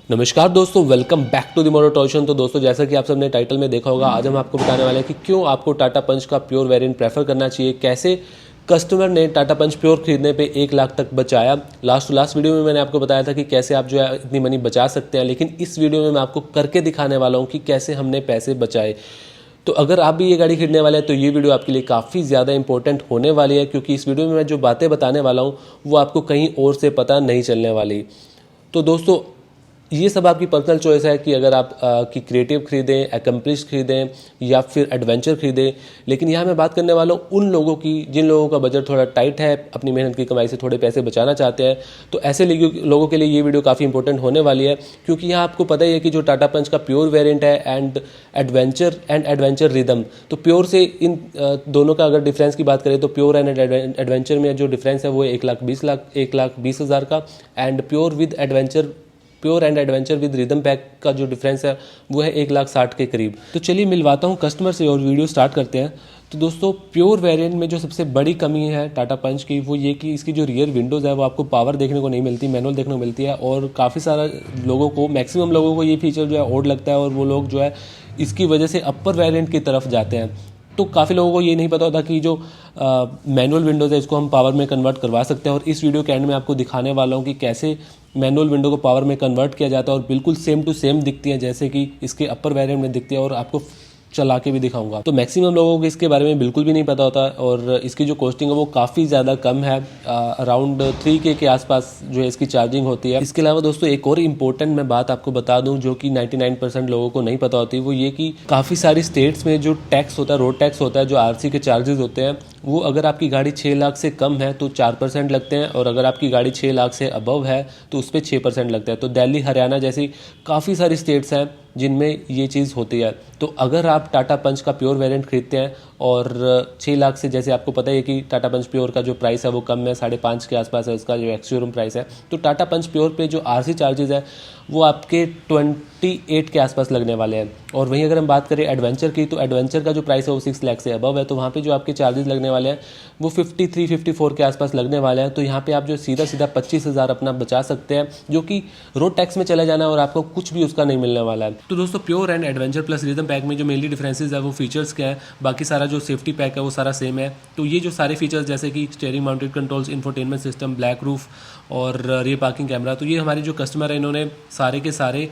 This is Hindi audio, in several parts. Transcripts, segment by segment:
नमस्कार दोस्तों, welcome back to the motor टॉयशन। तो दोस्तों, जैसा कि आप सबने टाइटल में देखा होगा, आज हम आपको बताने वाले हैं कि क्यों आपको टाटा पंच का प्योर वेरिएंट प्रेफर करना चाहिए, कैसे कस्टमर ने टाटा पंच प्योर खरीदने पे 1 लाख तक बचाया। लास्ट वीडियो में मैंने आपको बताया था कि कैसे आप जो है इतनी मनी बचा सकते हैं, लेकिन इस वीडियो में मैं आपको करके दिखाने वाला हूँ कि कैसे हमने पैसे बचाए। तो अगर आप भी ये गाड़ी खरीदने वाले हैं तो ये वीडियो आपके लिए काफ़ी ज़्यादा इंपॉर्टेंट होने वाली है, क्योंकि इस वीडियो में मैं जो बातें बताने वाला हूँ वो आपको कहीं और से पता नहीं चलने वाली। तो दोस्तों, ये सब आपकी पर्सनल चॉइस है कि अगर आप की क्रिएटिव खरीदें, एकम्प्लिश खरीदें या फिर एडवेंचर खरीदें। लेकिन यहाँ मैं बात करने वाला हूँ उन लोगों की जिन लोगों का बजट थोड़ा टाइट है, अपनी मेहनत की कमाई से थोड़े पैसे बचाना चाहते हैं। तो ऐसे लोगों के लिए ये वीडियो काफ़ी इंपॉर्टेंट होने वाली है, क्योंकि यहाँ आपको पता ही है कि जो टाटा पंच का प्योर वेरिएंट है एंड एडवेंचर रिदम, तो प्योर से इन दोनों का अगर डिफरेंस की बात करें तो प्योर एंड एडवेंचर में जो डिफरेंस है वो 1,20,000 का, and pure and adventure with rhythm pack का जो डिफरेंस है वो है 1,60,000 के करीब। तो चलिए मिलवाता हूँ कस्टमर से और वीडियो स्टार्ट करते हैं। तो दोस्तों, प्योर वेरिएंट में जो सबसे बड़ी कमी है टाटा पंच की, वो ये कि इसकी जो रियर विंडोज़ है वो आपको पावर देखने को नहीं मिलती, मैनुअल देखने को मिलती है। और काफ़ी सारा लोगों को, मैक्सिमम लोगों को ये फीचर जो है ऑड लगता है, और वो लोग जो है इसकी वजह से अपर वेरिएंट की तरफ जाते हैं। तो काफ़ी लोगों को ये नहीं पता होता कि जो मैनुअल विंडोज़ है इसको हम पावर में कन्वर्ट करवा सकते हैं। और इस वीडियो के एंड में आपको दिखाने वाला हूँ कि कैसे मैनुअल विंडो को पावर में कन्वर्ट किया जाता है, और बिल्कुल सेम टू सेम दिखती है जैसे कि इसके अपर वेरिएंट में दिखती है, और आपको चला के भी दिखाऊंगा। तो मैक्सिमम लोगों को इसके बारे में बिल्कुल भी नहीं पता होता, और इसकी जो कॉस्टिंग है वो काफ़ी ज़्यादा कम है, अराउंड 3K के आसपास जो है इसकी चार्जिंग होती है। इसके अलावा दोस्तों, एक और इम्पोर्टेंट मैं बात आपको बता दूं जो कि 99% लोगों को नहीं पता होती, वो ये कि काफ़ी सारी स्टेट्स में जो टैक्स होता है, रोड टैक्स होता है, जो RC के चार्जेस होते हैं, वो अगर आपकी गाड़ी 6 लाख से कम है तो 4% लगते हैं, और अगर आपकी गाड़ी 6 लाख से अबव है तो उस पर 6% लगता है। तो दिल्ली, हरियाणा जैसी काफ़ी सारी स्टेट्स हैं जिनमें ये चीज़ होती है। तो अगर आप टाटा पंच का प्योर वेरिएंट खरीदते हैं और 6 लाख से, जैसे आपको पता है कि टाटा पंच प्योर का जो प्राइस है वो कम है, 5.5 के आसपास है इसका जो एक्स शोरूम प्राइस है, तो टाटा पंच प्योर पे जो RC चार्जेस है वो आपके 28 के आसपास लगने वाले हैं। और वहीं अगर हम बात करें एडवेंचर की, तो एडवेंचर का जो प्राइस है वो 6 लाख से अबव है, तो वहाँ पे जो आपके चार्जेस लगने वाले हैं वो 53-54 के आसपास लगने वाले हैं। तो यहाँ पे आप जो सीधा 25,000 अपना बचा सकते हैं, जो कि रोड टैक्स में चले जाना है और आपको कुछ भी उसका नहीं मिलने वाला है। तो दोस्तों, pure and adventure plus rhythm pack में जो मेनली डिफरेंसेस है वो फीचर्स क्या है, बाकी सारा जो सेफ्टी पैक है वो सारा सेम है। तो ये जो सारे फीचर्स जैसे कि steering mounted controls, infotainment system, black roof और रियर पार्किंग कैमरा, तो ये हमारे जो कस्टमर है इन्होंने सारे के सारे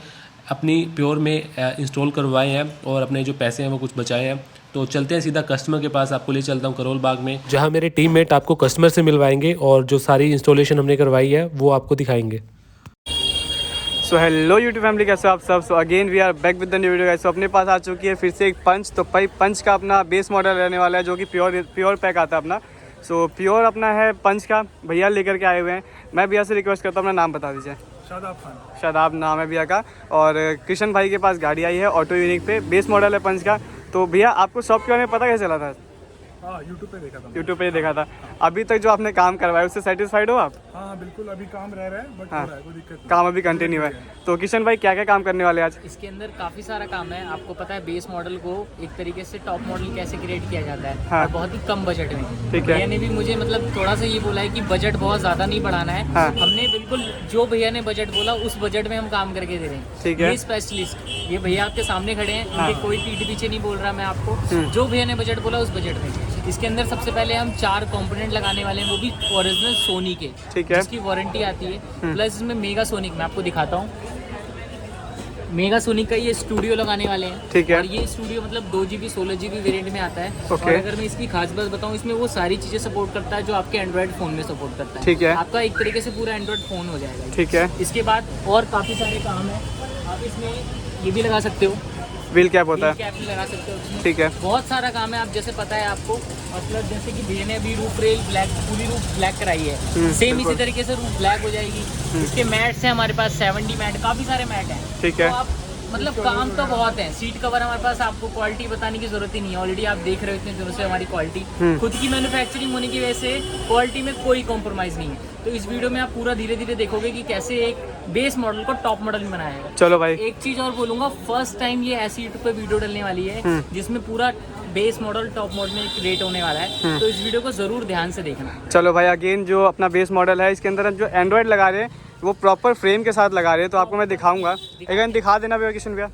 अपनी प्योर में इंस्टॉल करवाए हैं और अपने जो पैसे हैं वो कुछ बचाए हैं। तो चलते हैं सीधा कस्टमर के पास, आपको ले चलता हूँ करोल बाग में, जहाँ मेरे टीममेट आपको कस्टमर से मिलवाएंगे और जो सारी इंस्टॉलेशन हमने करवाई है वो आपको दिखाएंगे। सो हेलो यूट्यूब फैमिली, कैसे आप सब। So again we are back with the new video. So अपने पास आ चुकी है फिर से एक पंच। तो पंच का अपना बेस मॉडल रहने वाला है, जो कि प्योर पैक आता है अपना। सो प्योर अपना है पंच का, भैया लेकर के आए हुए हैं। मैं भैया से रिक्वेस्ट करता हूँ अपना नाम बता दीजिए। शादाब खान। शादाब नाम है भैया का। और कृष्ण भाई के पास गाड़ी आई है ऑटो यूनिक पे, बेस मॉडल है पंच का। तो भैया आपको शॉप के बारे में पता कैसे चला था? हाँ, यूट्यूब पे देखा था। यूट्यूब पे देखा था। अभी तक जो आपने काम करवाया उससे सेटिस्फाइड हो आप? हाँ बिल्कुल, अभी काम रह रहा है बट हाँ, हो रहा है, कोई दिक्कत नहीं। काम अभी कंटिन्यू है। तो किशन भाई, क्या क्या काम करने वाले आज? इसके अंदर काफ़ी सारा काम है। आपको पता है बेस मॉडल को एक तरीके से टॉप मॉडल कैसे क्रिएट किया जाता है, हाँ। और बहुत ही कम बजट में। ठीक है। भैया ने भी मुझे मतलब थोड़ा सा ये बोला है कि बजट बहुत ज़्यादा नहीं बढ़ाना है। हाँ। हमने बिल्कुल जो भैया ने बजट बोला उस बजट में हम काम करके दे रहे हैं। ठीक है। ये स्पेशलिस्ट, ये भैया आपके सामने खड़े हैं, हाँ। इनके कोई पीठ पीछे नहीं बोल रहा मैं आपको, जो भैया ने बजट बोला उस बजट में। इसके अंदर सबसे पहले हम 4 कंपोनेंट लगाने वाले हैं, वो भी ओरिजिनल सोनी के, ठीक है। जिसकी वारंटी आती है। प्लस इसमें मेगा सोनिक, मैं आपको दिखाता हूँ, मेगा सोनिक का ये स्टूडियो लगाने वाले हैं। ठीक है। और ये स्टूडियो मतलब 2GB 16GB वेरिएंट में आता है। ओके। और अगर मैं इसकी खास बात बताऊँ, इसमें वो सारी चीज़ें सपोर्ट करता है जो आपके एंड्रॉयड फ़ोन में सपोर्ट करता है। ठीक है। आपका एक तरीके से पूरा एंड्रॉयड फ़ोन हो जाएगा। ठीक है। इसके बाद और काफ़ी सारे काम है, आप इसमें ये भी लगा सकते हो, व्हील कैप होता है। कैप भी लगा सकते हो इसमें। ठीक है। बहुत सारा काम है, आप जैसे पता है आपको। और प्लस जैसे कि भैया ने अभी रूफ रेल ब्लैक, पूरी रूफ ब्लैक कराई है, सेम इसी तरीके से रूफ ब्लैक हो जाएगी। इसके मैट्स हैं हमारे पास 70 मैट, काफ़ी सारे मैट हैं। ठीक है। तो आप मतलब काम तो बहुत है। सीट कवर हमारे पास, आपको क्वालिटी बताने की जरूरत ही नहीं है, ऑलरेडी आप देख रहे हो इतने दिनों से हमारी क्वालिटी। खुद की मैन्युफैक्चरिंग होने की वजह से क्वालिटी में कोई कॉम्प्रोमाइज़ नहीं है। तो इस वीडियो में आप पूरा धीरे धीरे देखोगे कि कैसे एक बेस मॉडल को टॉप मॉडल में बनाया है। चलो भाई। एक चीज़ और बोलूँगा, फर्स्ट टाइम ये ऐसी यूट्यूब पे वीडियो डलने वाली है जिसमें पूरा बेस मॉडल टॉप मॉडल में क्रिएट होने वाला है। तो इस वीडियो को ज़रूर ध्यान से देखना। चलो भाई, अगेन जो अपना बेस मॉडल है इसके अंदर हम जो एंड्रॉयड लगा रहे हैं तो वो प्रॉपर फ्रेम के साथ लगा रहे हैं, तो आपको मैं दिखाऊंगा। एक बार दिखा देना भैया किशन भैया।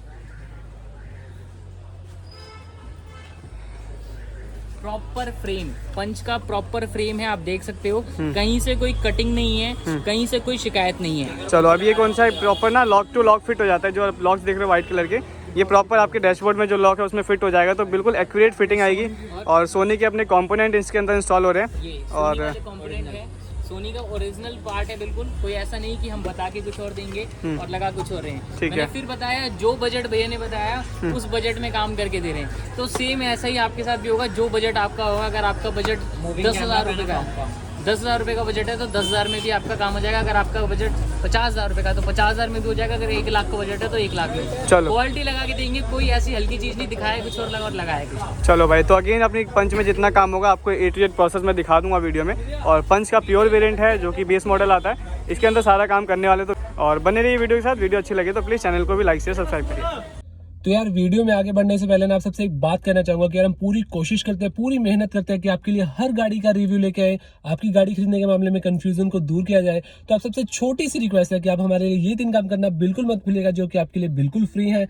प्रॉपर फ्रेम, पंच का प्रॉपर फ्रेम है, आप देख सकते हो। कहीं से कोई कटिंग नहीं है, कहीं से कोई शिकायत नहीं है। चलो अब ये कौन सा है, प्रॉपर ना लॉक टू लॉक फिट हो जाता है। जो आप लॉक्स देख रहे हो व्हाइट कलर के, ये प्रॉपर आपके डैशबोर्ड में जो लॉक है उसमें फिट हो जाएगा, तो बिल्कुल एक्यूरेट फिटिंग आएगी। और सोनी के अपने कंपोनेंट इसके अंदर इंस्टॉल हो रहे हैं। ये और सोनी वाले कंपोनेंट है, सोनी का ओरिजिनल पार्ट है बिल्कुल। कोई ऐसा नहीं कि हम बता के कुछ और देंगे और लगा कुछ और रहे हैं। ठीक मैंने है। फिर बताया जो बजट भैया ने बताया उस बजट में काम करके दे रहे हैं। तो सेम ऐसा ही आपके साथ भी होगा। जो बजट आपका होगा, अगर आपका बजट 10,000 रुपये का है, 10,000 रुपये का बजट है तो 10,000 में भी आपका काम हो जाएगा। अगर आपका बजट 50,000 रुपये का तो 50,000 में भी हो जाएगा। अगर 1 लाख का बजट है तो 1 लाख में। चलो क्वालिटी लगा के देंगे, कोई ऐसी हल्की चीज़ नहीं, दिखाया कुछ और लगा और लगाया कुछ। चलो भाई, तो अगेन अपनी पंच में जितना काम होगा आपको A to Z प्रोसेस में दिखा दूंगा वीडियो में। और पंच का प्योर वेरिएंट है जो कि बेस मॉडल आता है, इसके अंदर सारा काम करने वाले। तो और बने रहिए वीडियो के साथ। वीडियो अच्छी लगे तो प्लीज़ चैनल को भी लाइक से सब्सक्राइब करिए। तो यार वीडियो में आगे बढ़ने से पहले ना आप सबसे एक बात कहना चाहूंगा कि यार हम पूरी कोशिश करते हैं, पूरी मेहनत करते हैं कि आपके लिए हर गाड़ी का रिव्यू लेके आए, आपकी गाड़ी खरीदने के मामले में कंफ्यूजन को दूर किया जाए। तो आप सबसे छोटी सी रिक्वेस्ट है कि आप हमारे लिए ये 3 काम करना बिल्कुल मत भूलिएगा, जो कि आपके लिए बिल्कुल फ्री है।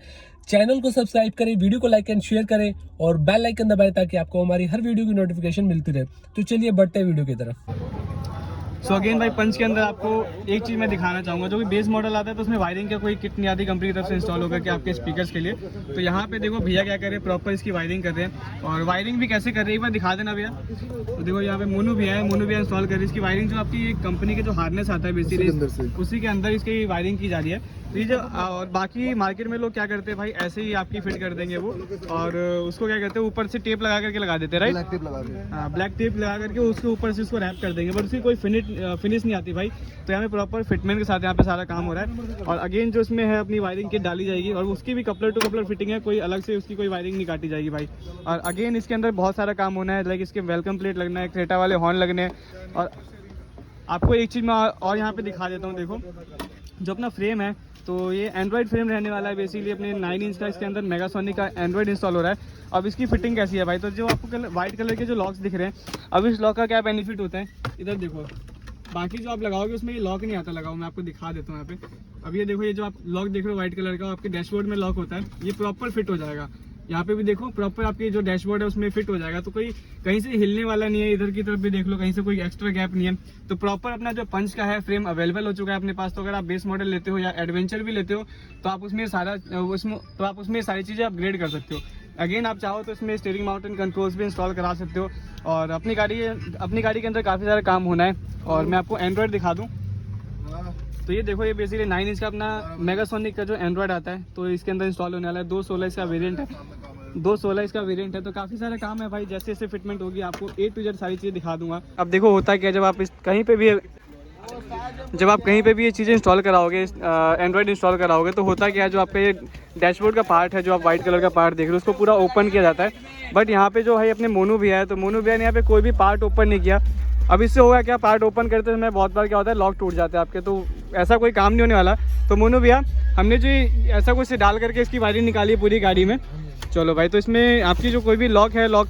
चैनल को सब्सक्राइब करें, वीडियो को लाइक एंड शेयर करें और बेल आइकन दबाएं ताकि आपको हमारी हर वीडियो की नोटिफिकेशन मिलती रहे। तो चलिए बढ़ते हैं वीडियो की तरफ। सो अगेन भाई, पंच के अंदर आपको एक चीज़ मैं दिखाना चाहूँगा। जो भी बेस मॉडल आता है तो उसमें वायरिंग का कोई किट नहीं आती कंपनी की तरफ से इंस्टॉल होकर के आपके स्पीकर्स के लिए। तो यहाँ पे देखो भैया क्या कर रहे हैं, प्रॉपर इसकी वायरिंग कर रहे हैं। और वायरिंग भी कैसे कर रहे हैं एक बार दिखा देना भैया। तो देखो यहाँ पे मोनू भैया है, मोनू भैया इंस्टॉल कर रही है। इसकी वायरिंग जो आपकी कंपनी के जो हार्नेस आता है बेसिकली उसी के अंदर इसकी वायरिंग की जा रही है। तो ये जो और बाकी मार्केट में लोग क्या करते हैं भाई, ऐसे ही आपकी फिट कर देंगे वो, और उसको क्या करते हैं ऊपर से टेप लगा करके लगा देते हैं, राइट? ब्लैक टेप लगा करके उसके ऊपर से उसको रैप कर देंगे, बट उसकी कोई फिनिश नहीं आती भाई। तो यहाँ पे प्रॉपर फिटमेंट के साथ यहाँ पे सारा काम हो रहा है। और अगेन जो इसमें है अपनी वायरिंग किट डाली जाएगी और उसकी भी कपलर टू कपलर फिटिंग है, कोई अलग से उसकी कोई वायरिंग नहीं काटी जाएगी भाई। और अगेन इसके अंदर बहुत सारा काम होना है, लाइक इसके वेलकम प्लेट लगना है, क्रेटा वाले हॉर्न लगने हैं। और आपको एक चीज़ मैं और यहाँ पे दिखा देता हूँ। देखो जो अपना फ्रेम है, तो ये एंड्रॉइड फ्रेम रहने वाला है बेसिकली। अपने 9 इंच का इसके अंदर मेगासोनिक का एंड्रॉइड इंस्टॉल हो रहा है। अब इसकी फिटिंग कैसी है भाई, तो जो आपको वाइट कलर के जो लॉक्स दिख रहे हैं, अब इस लॉक का क्या बेनिफिट होता है, इधर देखो। बाकी जो आप लगाओगे उसमें ये लॉक नहीं आता लगाओ, मैं आपको दिखा देता हूँ यहाँ पे। अब ये देखो, ये जो आप लॉक देख रहे हो व्हाइट कलर का, आपके डैशबोर्ड में लॉक होता है, ये प्रॉपर फिट हो जाएगा। यहाँ पे भी देखो प्रॉपर आपकी जो डैशबोर्ड है उसमें फिट हो जाएगा। तो कोई कहीं से हिलने वाला नहीं है। इधर की तरफ भी देख लो, कहीं से कोई एक्स्ट्रा गैप नहीं है। तो प्रॉपर अपना जो पंच का है फ्रेम अवेलेबल हो चुका है अपने पास। तो अगर आप बेस मॉडल लेते हो या एडवेंचर भी लेते हो तो आप उसमें सारी चीज़ें अपग्रेड कर सकते हो। अगेन आप चाहो तो इसमें स्टीयरिंग माउंटेन कंट्रोल्स भी इंस्टॉल करा सकते हो। और अपनी गाड़ी के अंदर काफ़ी सारा काम होना है। और मैं आपको एंड्रॉयड दिखा दूँ तो ये देखो, ये बेसिकली 9 इंच का अपना मेगासोनिक का जो एंड्रॉयड आता है, तो इसके अंदर इंस्टॉल होने वाला है। 216 इसका वेरिएंट है, 216 इसका वेरिएंट है। तो काफ़ी सारा काम है भाई। जैसे जैसे फिटमेंट होगी आपको A to Z सारी चीज़ें दिखा दूंगा। अब देखो होता क्या, जब आप कहीं पे भी ये चीज़ें इंस्टॉल कराओगे, एंड्रॉयड इंस्टॉल कराओगे, तो होता क्या है, जो आपका ये डैशबोर्ड का पार्ट है, जो आप वाइट कलर का पार्ट देख रहे हो, उसको पूरा ओपन किया जाता है। बट यहाँ पे जो है अपने मोनू भैया है, तो मोनू भैया ने यहाँ पे कोई भी पार्ट ओपन नहीं किया। अब इससे होगा क्या, पार्ट ओपन करते समय बहुत बार क्या होता है, लॉक टूट जाते हैं आपके। तो ऐसा कोई काम नहीं होने वाला। तो मोनू भैया, हमने जो ऐसा कुछ डाल करके इसकी वायरिंग निकाली है पूरी गाड़ी में। चलो भाई, तो इसमें आपकी जो कोई भी लॉक है, लॉक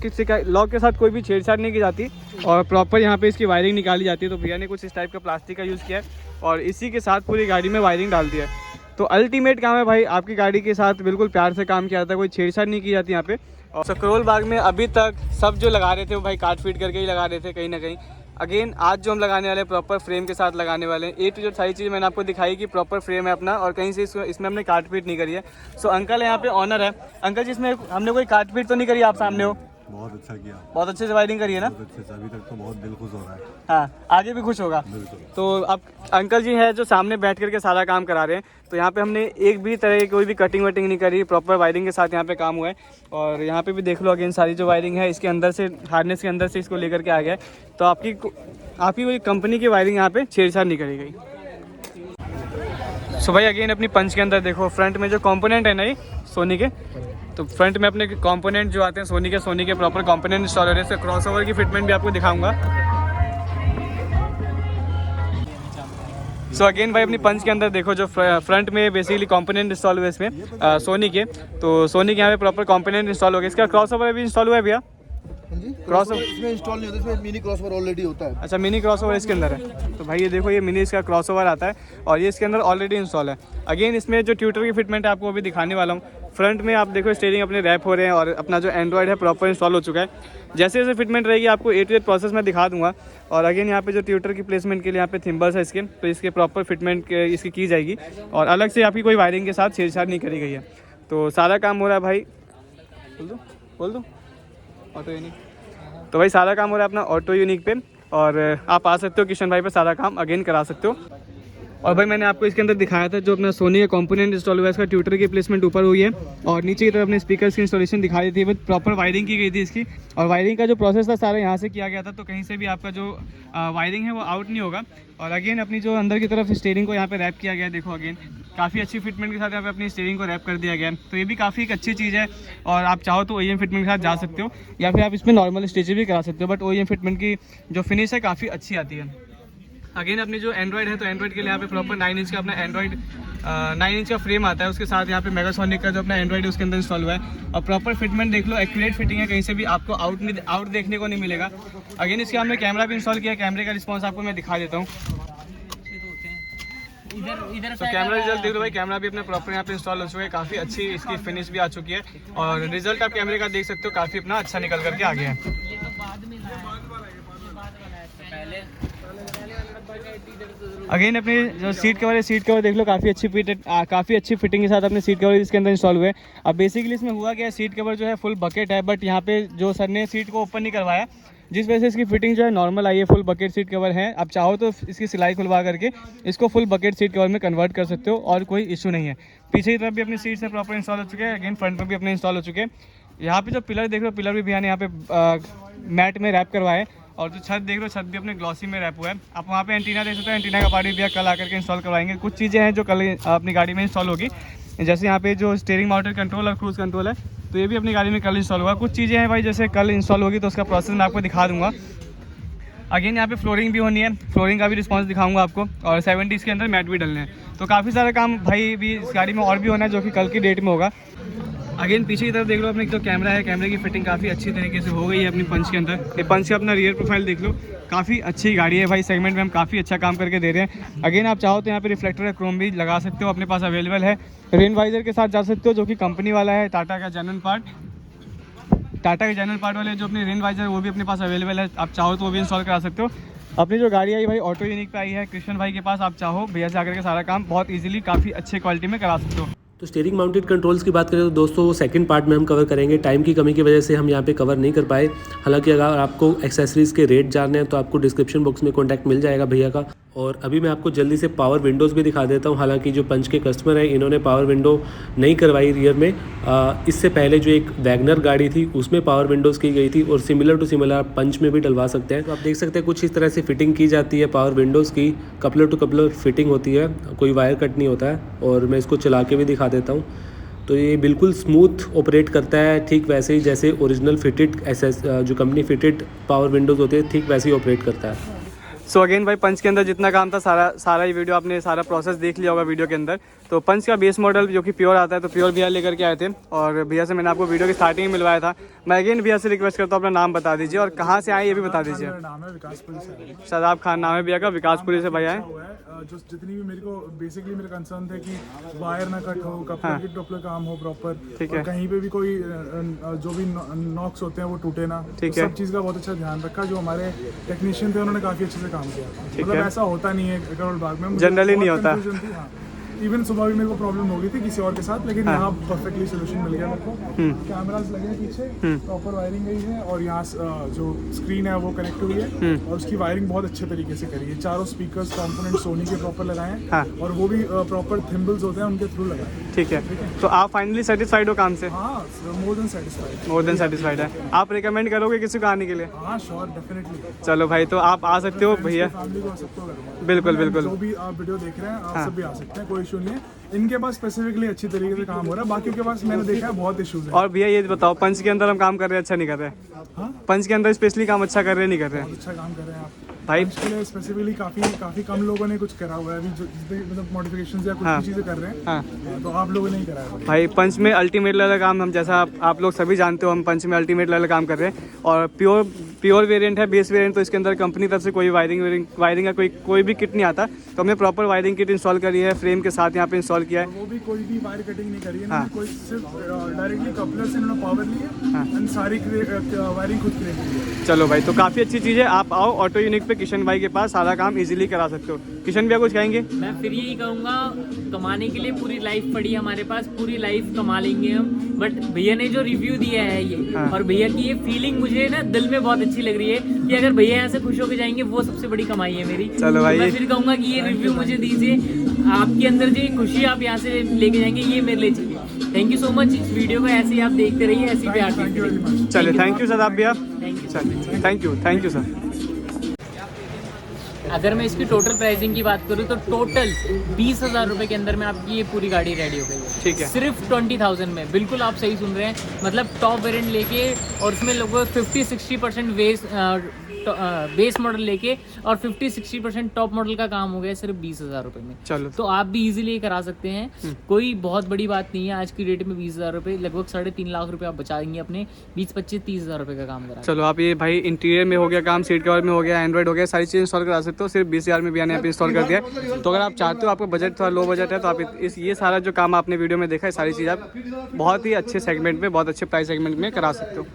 के साथ कोई भी छेड़छाड़ नहीं की जाती और प्रॉपर यहाँ पे इसकी वायरिंग निकाली जाती है। तो भैया ने कुछ इस टाइप का प्लास्टिक का यूज़ किया है और इसी के साथ पूरी गाड़ी में वायरिंग डाल दिया है। तो अल्टीमेट काम है भाई, आपकी गाड़ी के साथ बिल्कुल प्यार से काम किया जाता है, कोई छेड़छाड़ नहीं की जाती यहाँ पे। और सकरोल बाग में अभी तक सब जो लगा रहे थे वो भाई काट फीट करके ही लगा रहे थे कहीं ना कहीं। अगेन आज जो हम लगाने वाले हैं प्रॉपर फ्रेम के साथ लगाने वाले हैं। A to Z सारी चीज़ मैंने आपको दिखाई कि प्रॉपर फ्रेम है अपना और कहीं से इसमें हमने काट पीट नहीं करी है। सो अंकल यहाँ पे ऑनर है। अंकल जी, इसमें हमने कोई काट पीट तो नहीं करी, आप सामने हो? बहुत अच्छा किया, बहुत अच्छे से वायरिंग करी है ना? बहुत अच्छे से, अभी तक तो बहुत दिल खुश हो रहा है। हाँ, आगे भी खुश होगा। बिल्कुल। तो अब अंकल जी है जो सामने बैठ करके सारा काम करा रहे हैं। तो यहाँ पे हमने एक भी तरह की कोई भी कटिंग वटिंग नहीं करी, प्रॉपर वायरिंग के साथ यहाँ पे काम हुआ है। और यहाँ पे भी देख लो, अगेन सारी जो वायरिंग है इसके अंदर से, हार्नेस के अंदर से इसको लेकर के आ गया है। तो आपकी कोई कंपनी की वायरिंग यहाँ पे छेड़छाड़ नहीं करी गई। सो भाई अगेन अपनी पंच के अंदर देखो, फ्रंट में जो कंपोनेंट है ना ये सोनी के, तो फ्रंट में अपने कंपोनेंट जो आते हैं सोनी के प्रॉपर कंपोनेंट इंस्टॉल हो रहे हैं। इससे क्रॉसओवर की फिटमेंट भी आपको दिखाऊंगा। सो अगेन भाई अपनी पंच के अंदर देखो, जो फ्रंट में बेसिकली कंपोनेंट इंस्टॉल हुए इसमें सोनी के, तो सोनी के यहाँ पे प्रॉपर कंपोनेंट इंस्टॉल हो गए। इसका क्रॉसओवर भी इंस्टॉल हुआ है भैया, क्रॉसओवर इसमें इंस्टॉल नहीं होता, इसमें मिनी क्रॉसओवर ऑलरेडी होता है। अच्छा, मिनी क्रॉसओवर इसके अंदर है। तो भाई ये देखो, ये मिनी इसका क्रॉसओवर आता है और ये इसके अंदर ऑलरेडी इंस्टॉल है। अगेन इसमें जो ट्यूटर की फिटमेंट है आपको अभी दिखाने वाला हूँ। फ्रंट में आप देखो स्टीयरिंग अपने रैप हो रहे हैं और अपना जो एंड्रॉयड है प्रॉपर इंस्टॉल हो चुका है। जैसे जैसे फिटमेंट रहेगी आपको A to Z प्रोसेस में दिखा दूंगा। और अगेन यहाँ पे जो ट्यूटर की प्लेसमेंट के लिए यहाँ पे थिम्बल्स है इसके, तो इसके प्रॉपर फिटमेंट इसकी की जाएगी और अलग से आपकी कोई वायरिंग के साथ छेड़छाड़ नहीं करी गई है। तो सारा काम हो रहा है भाई, बोल दो ऑटो यूनिक। तो भाई सारा काम हो रहा है अपना ऑटो यूनिक पे और आप आ सकते हो किशन भाई पे सारा काम अगेन करा सकते हो। और भाई मैंने आपको इसके अंदर दिखाया था जो अपना सोनी का कंपोनेंट इंस्टॉल हुआ है, इसका ट्यूटर की प्लेसमेंट ऊपर हुई है और नीचे की तरफ अपने स्पीकर्स की इंस्टॉलेशन दिखा दी थी। विद प्रॉपर वायरिंग की गई थी इसकी और वायरिंग का जो प्रोसेस था सारा यहाँ से किया गया था, तो कहीं से भी आपका जो वायरिंग है वो आउट नहीं होगा। और अगेन अपनी जो अंदर की तरफ स्टीयरिंग को यहाँ पे रैप किया गया है, देखो अगेन काफ़ी अच्छी फिटमेंट के साथ यहाँ पे अपनी स्टीयरिंग को रैप कर दिया गया है। तो ये भी काफ़ी एक अच्छी चीज़ है और आप चाहो तो OEM फिटमेंट के साथ जा सकते हो या फिर आप इसमें नॉर्मल स्टिच भी करा सकते हो, बट OEM फिटमेंट की जो फिनिश है काफ़ी अच्छी आती है। अगेन अपनी जो एंड्रॉयड है, तो एंड्रॉयड के लिए यहाँ पे प्रॉपर 9 इंच का अपना एंड्रॉयड 9 इंच का फ्रेम आता है। उसके साथ यहाँ पे मेगासोनिक का जो अपना एंड्रॉयड है उसके अंदर इंस्टॉल हुआ है और प्रॉपर फिटमेंट देख लो, एक्यूरेट फिटिंग है, कहीं से भी आपको आउट देखने को नहीं मिलेगा। अगेन इसके हमने कैमरा भी इंस्टॉल किया है, कैमरे का रिस्पॉन्स आपको मैं दिखा देता हूँ। तो कैमरा रिजल्ट देख लो भाई, कैमरा भी अपना प्रॉपर यहाँ पे इंस्टॉल हो चुका है, काफ़ी अच्छी इसकी फिनिश भी आ चुकी है और रिजल्ट आप कैमरे का देख सकते हो, काफ़ी अपना अच्छा निकल करके आ गया है। अगेन अपने जो सीट कवर है, सीट कवर देख लो, काफ़ी अच्छी फिटिंग के साथ अपने सीट कवर इसके अंदर इंस्टॉल हुए हैं। अब बेसिकली इसमें हुआ क्या है, सीट कवर जो है फुल बकेट है, बट यहाँ पे जो सर ने सीट को ओपन नहीं करवाया, जिस वजह से इसकी फिटिंग जो है नॉर्मल आई है। फुल बकेट सीट कवर है, आप चाहो तो इसकी सिलाई खुलवा करके इसको फुल बकेट सीट कवर में कन्वर्ट कर सकते हो और कोई इशू नहीं है। पीछे की तरफ भी अपनी सीट से प्रॉपर इंस्टॉल हो चुके हैं, अगेन फ्रंट में भी अपने इंस्टॉल हो चुके हैं। यहाँ पे जो पिलर देख लो, पिलर भी भैया ने यहाँ पे मैट में रैप करवाए और जो छत देख लो, छत भी अपने ग्लॉसी में रैप हुआ है। आप वहाँ पे एंटीना देख सकते हो, एंटीना का पार्ट भी भैया कल आकर के इंस्टॉल करवाएंगे। कुछ चीज़ें हैं जो कल अपनी गाड़ी में इंस्टॉल होगी, जैसे यहाँ पे जो स्टीयरिंग माउंटेड कंट्रोल और क्रूज कंट्रोल है, तो ये भी अपनी गाड़ी में कल इंस्टॉल हुआ। कुछ चीज़ें हैं भाई जैसे कल इंस्टॉल होगी तो उसका प्रोसेस मैं आपको दिखा दूँगा। अगेन यहाँ पे फ्लोरिंग भी होनी है, फ्लोरिंग का भी रिस्पांस दिखाऊंगा आपको और 70 के अंदर मैट भी डलने हैं। तो काफ़ी सारा काम भाई भी इस गाड़ी में और भी होना है जो कि कल की डेट में होगा। अगेन पीछे की तरफ देख लो, अपने जो कैमरा है, कैमरे की फिटिंग काफ़ी अच्छी तरीके से हो गई है अपनी पंच के अंदर। ये पंच का अपना रियर प्रोफाइल देख लो, काफ़ी अच्छी गाड़ी है भाई, सेगमेंट में हम काफ़ी अच्छा काम करके दे रहे हैं। अगेन आप चाहो तो यहाँ पे रिफ्लेक्टर का क्रोम भी लगा सकते हो, अपने पास अवेलेबल है। रेन वाइजर के साथ जा सकते हो जो कि कंपनी वाला है, टाटा के जनरल पार्ट वाले जो अपने रेन वाइजर वो भी अपने पास अवेलेबल है, आप चाहो तो वो भी इंस्टॉल करा सकते हो। अपनी जो गाड़ी आई भाई ऑटो यूनिक पे आई है कृष्ण भाई के पास, आप चाहो भैया से आकर के सारा काम बहुत इजीली काफ़ी अच्छे क्वालिटी में करा सकते हो। तो स्टीयरिंग माउंटेड कंट्रोल्स की बात करें तो दोस्तों वो सेकंड पार्ट में हम कवर करेंगे। टाइम की कमी की वजह से हम यहाँ पे कवर नहीं कर पाए। हालांकि अगर आपको एक्सेसरीज़ के रेट जानने हैं तो आपको डिस्क्रिप्शन बॉक्स में कॉन्टैक्ट मिल जाएगा भैया का। और अभी मैं आपको जल्दी से पावर विंडोज़ भी दिखा देता हूँ। हालांकि जो पंच के कस्टमर हैं इन्होंने पावर विंडो नहीं करवाई रियर में। इससे पहले जो एक वैगनर गाड़ी थी उसमें पावर विंडोज़ की गई थी और सिमिलर टू सिमिलर आप पंच में भी डलवा सकते हैं। तो आप देख सकते हैं कुछ इस तरह से फिटिंग की जाती है पावर विंडोज़ की, कपलर टू कपलर फिटिंग होती है, कोई वायर कट नहीं होता है। और मैं इसको चला के भी दिखा देता हूँ, तो ये बिल्कुल स्मूथ ऑपरेट करता है, ठीक वैसे ही जैसे ओरिजिनल फिटेड जो कंपनी फिटेड पावर विंडोज़ होते हैं ठीक वैसे ही ऑपरेट करता है। सो अगेन भाई पंच के अंदर जितना काम था सारा ही वीडियो आपने सारा प्रोसेस देख लिया होगा वीडियो के अंदर। तो पंच का बेस मॉडल जो कि प्योर आता है, तो प्योर भैया लेकर के आए थे और भैया से मैंने आपको वीडियो की स्टार्टिंग में मिलवाया था। मैं अगेन भैया से रिक्वेस्ट करता हूँ अपना नाम बता दीजिए और कहाँ से आए ये भी बता दीजिए। मेरा नाम है विकासपुरी से, शादाब खान नाम है भैया का, विकासपुरी से भैया है। हुआ है जो जितनी भी मेरे को बेसिकली मेरे कंसर्न थे कि वायर ना कट हो, कपलर काम हो प्रॉपर, ठीक और है। कहीं पे भी कोई जो भी नॉक्स होते हैं वो टूटे ना, ठीक तो है। सब चीज़ का बहुत अच्छा ध्यान रखा। जो हमारे टेक्नीशियन थे उन्होंने काफ़ी अच्छे से काम किया। ठीक मतलब है। ऐसा होता नहीं है करोल बाग में, Generally नहीं होता। इवन सुबह भी मेरे को प्रॉब्लम हो गई थी किसी और के साथ, लेकिन यहाँ परफेक्टली सोल्यूशन मिल गया मेरे को। कैमरास लगे हैं पीछे, प्रॉपर वायरिंग गई है और यहाँ जो स्क्रीन है वो कनेक्ट हुई है और उसकी वायरिंग बहुत अच्छे तरीके से करी है। चारों स्पीकर्स कंपोनेंट सोनी के प्रॉपर लगाए हैं और वो भी प्रॉपर थिम्बल्स होते हैं उनके थ्रू लगाए। ठीक है, तो आप फाइनली सेटिस्फाइड हो काम से? हाँ, more than satisfied. More than satisfied है। आप रिकमेंड करोगे किसी को आने के लिए? हाँ श्योर, डेफिनेटली। चलो भाई, तो आप आ सकते हो भैया। फैमिली को सबको करूँगा। बिल्कुल बिल्कुल। जो भी आप वीडियो देख रहे हैं आप सब भी आ सकते हैं, कोई इशू नहीं है। इनके पास स्पेसिफिकली अच्छी तरीके से काम हो रहा है, बाकी के पास मैंने देखा है बहुत इश्यूज है। और भैया ये बताओ, पंच के अंदर हम काम कर रहे हैं अच्छा नहीं कर रहे हैं? हाँ, पंच के अंदर स्पेशली काम अच्छा कर रहे हैं नहीं कर रहे हैं? अच्छा काम कर रहे हैं आप। भाई इसके लिए स्पेसिफिकली काफी कम लोगों ने कुछ करा हुआ है अभी जो मतलब मॉडिफिकेशंस या कुछ हाँ। भी चीजें कर रहे हैं। हाँ। तो आप लोगों ने ही करा है। भाई पंच में अल्टीमेट लेवल काम हम जैसा आप लोग सभी जानते हो, हम पंच में अल्टीमेट लेवल काम कर रहे हैं और प्योर वेरिएंट है, बेस वेरिएंट। तो इसके अंदर कंपनी तरफ से कोई वायरिंग का कोई भी किट नहीं आता, तो हमने प्रॉपर वायरिंग किट इंस्टॉल करी है, फ्रेम के साथ यहाँ पे इंस्टॉल किया है। वो भी कोई भी वायर कटिंग नहीं करी है हाँ। कोई सिर्फ डायरेक्टली कपलर से इन्होंने पावर ली है एंड सारी वायरिंग खुद क्रिएट की है। चलो भाई, तो काफ़ी अच्छी चीज़ है। आप आओ ऑटो यूनिक पे किशन भाई के पास, सारा काम इजीली करा सकते हो। किशन भैया कुछ कहेंगे? मैं फिर यही कहूँगा, कमाने के लिए पूरी लाइफ पड़ी है हमारे पास, पूरी लाइफ कमा लेंगे हम। बट भैया ने जो रिव्यू दिया है ये, हाँ। और भैया की ये फीलिंग मुझे ना दिल में बहुत अच्छी लग रही है कि अगर भैया यहाँ से खुश होकर जाएंगे वो सबसे बड़ी कमाई है मेरी। चलो भाई, तो मैं फिर कहूँगा कि ये रिव्यू मुझे दीजिए, आपके अंदर जो ये खुशी आप यहाँ से लेके जाएंगे ये मेरे लिए चाहिए। Thank you so much. इस वीडियो को ऐसे ही आप देखते रहिए, ऐसे ही प्यार थैंक देते यू वेरी रहिए। मच। चलिए थैंक यू सर आप भैया। Thank you. चलिए थैंक यू सर। अगर मैं इसकी टोटल प्राइसिंग की बात करूँ तो टोटल 20,000 रुपये के अंदर में आपकी ये पूरी गाड़ी रेडी हो गई है। ठीक है। सिर्फ 20,000 में, बिल्कुल आप सही सुन रहे हैं। मतलब टॉप वेरिएंट लेके और उसमें लगभग 50-60% बेस मॉडल लेके और 50-60% टॉप मॉडल का काम हो गया सिर्फ 20,000 रुपये में। चलो तो आप भी इजीली करा सकते हैं, कोई बहुत बड़ी बात नहीं है। आज की डेट में 20,000 रुपये, लगभग 3.5 लाख रुपये आप बचाएंगे अपने 20-25-30,000 रुपये का काम करा। चलो आप ये भाई इंटीरियर में हो गया काम, सीट कवर में हो गया, एंड्रॉइड हो गया, सारी चीज़ इंस्टॉल करा सकते हो। सिर्फ 20,000 में भैया ने यहाँ पे इंस्टॉल कर दिया। तो अगर आप चाहते हो, आपका बजट थोड़ा लो बजट है, तो आप ये सारा जो काम आपने वीडियो में देखा है, सारी चीज़ आप बहुत ही अच्छे सेगमेंट में, बहुत अच्छे प्राइस सेगमेंट में करा सकते हो।